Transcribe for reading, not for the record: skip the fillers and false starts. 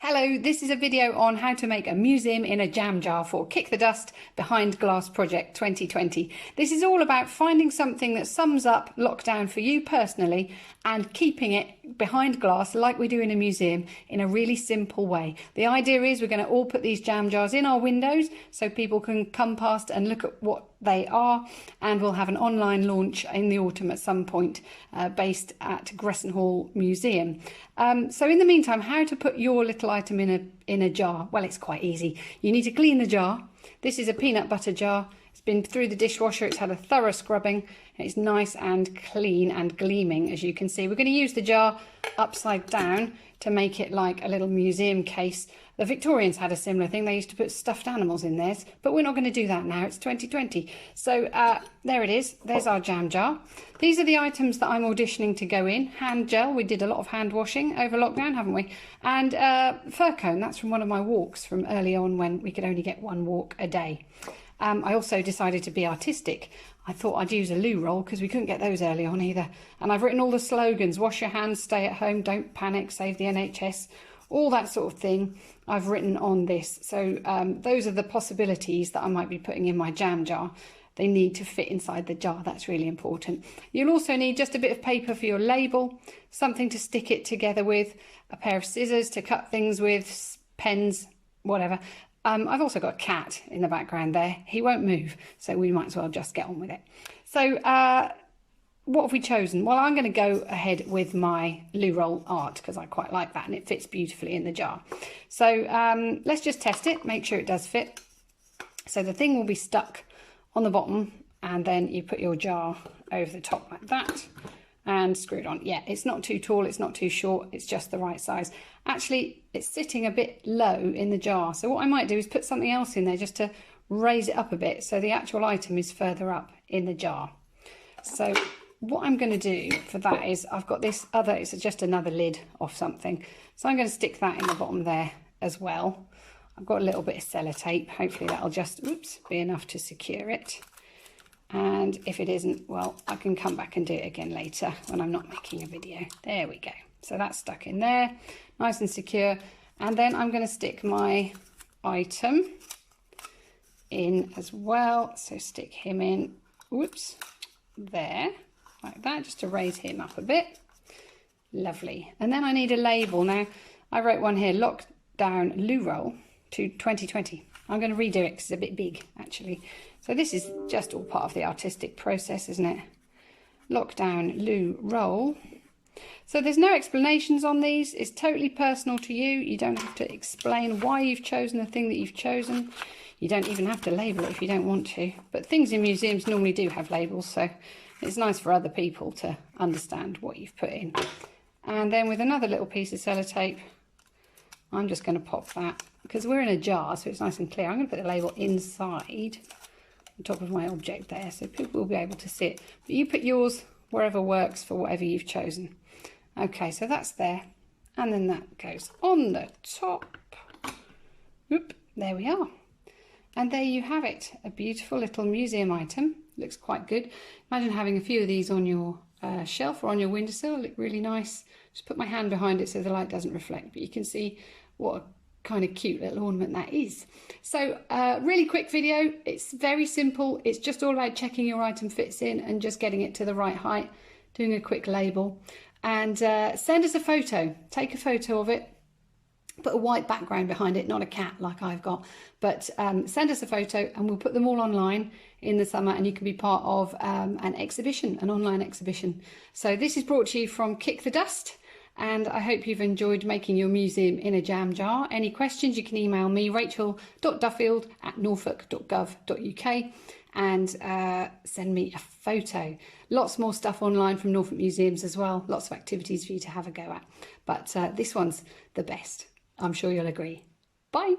Hello, this is a video on how to make a museum in a jam jar for Kick the Dust Behind Glass Project 2020. This is all about finding something that sums up lockdown for you personally and keeping it behind glass like we do in a museum in a really simple way. The idea is we're going to all put these jam jars in our windows so people can come past and look at what they are, and we'll have an online launch in the autumn at some point based at Gresson Hall Museum. So in the meantime, how to put your little item in a jar? Well, it's quite easy. You need to clean the jar. This is a peanut butter jar. It's been through the dishwasher, it's had a thorough scrubbing, and it's nice and clean and gleaming, as you can see. We're going to use the jar upside down to make it like a little museum case. The Victorians had a similar thing. They used to put stuffed animals in theirs, but we're not going to do that now. It's 2020. So there it is. There's our jam jar. These are the items that I'm auditioning to go in. Hand gel. We did a lot of hand washing over lockdown, haven't we? And fir cone. That's from one of my walks from early on when we could only get one walk a day. I also decided to be artistic. I thought I'd use a loo roll because we couldn't get those early on either. And I've written all the slogans: wash your hands, stay at home, don't panic, save the NHS, all that sort of thing I've written on this. So those are the possibilities that I might be putting in my jam jar. They need to fit inside the jar. That's really important. You'll also need just a bit of paper for your label, something to stick it together with, a pair of scissors to cut things with, pens, whatever. I've also got a cat in the background there. He won't move, so we might as well just get on with it. So what have we chosen? Well, I'm going to go ahead with my loo roll art because I quite like that and it fits beautifully in the jar. So let's just test it, make sure it does fit. So the thing will be stuck on the bottom, and then you put your jar over the top like that and screw it on. Yeah, it's not too tall, it's not too short, it's just the right size. Actually, it's sitting a bit low in the jar, so what I might do is put something else in there just to raise it up a bit so the actual item is further up in the jar. So what I'm going to do for that is I've got this other, it's just another lid off something, so I'm going to stick that in the bottom there as well. I've got a little bit of sellotape, hopefully that'll just be enough to secure it. And if it isn't, well, I can come back and do it again later when I'm not making a video. There we go. So that's stuck in there, nice and secure. And then I'm going to stick my item in as well. So stick him in, whoops, there, like that, just to raise him up a bit. Lovely. And then I need a label. Now, I wrote one here, Lockdown Loo Roll to 2020. I'm going to redo it because it's a bit big, actually. So this is just all part of the artistic process, isn't it? Lockdown Loo Roll. So there's no explanations on these. It's totally personal to you. You don't have to explain why you've chosen the thing that you've chosen. You don't even have to label it if you don't want to. But things in museums normally do have labels, so it's nice for other people to understand what you've put in. And then with another little piece of sellotape, I'm just going to pop that, because we're in a jar, so it's nice and clear. I'm going to put the label inside the top of my object there, so people will be able to see it. But you put yours wherever works for whatever you've chosen. Okay, so that's there. And then that goes on the top. Oop, there we are. And there you have it. A beautiful little museum item. Looks quite good. Imagine having a few of these on your shelf or on your windowsill. Look really nice. Just put my hand behind it so the light doesn't reflect, but you can see what a kind of cute little ornament that is. So really quick video. It's very simple. It's just all about checking your item fits in and just getting it to the right height, doing a quick label, and send us a photo. Take a photo of it, put a white background behind it, not a cat like I've got, but send us a photo and we'll put them all online in the summer, and you can be part of an exhibition, an online exhibition. So this is brought to you from Kick the Dust, and I hope you've enjoyed making your museum in a jam jar. Any questions, you can email me, rachel.duffield@norfolk.gov.uk, and send me a photo. Lots more stuff online from Norfolk Museums as well, lots of activities for you to have a go at, but this one's the best. I'm sure you'll agree. Bye.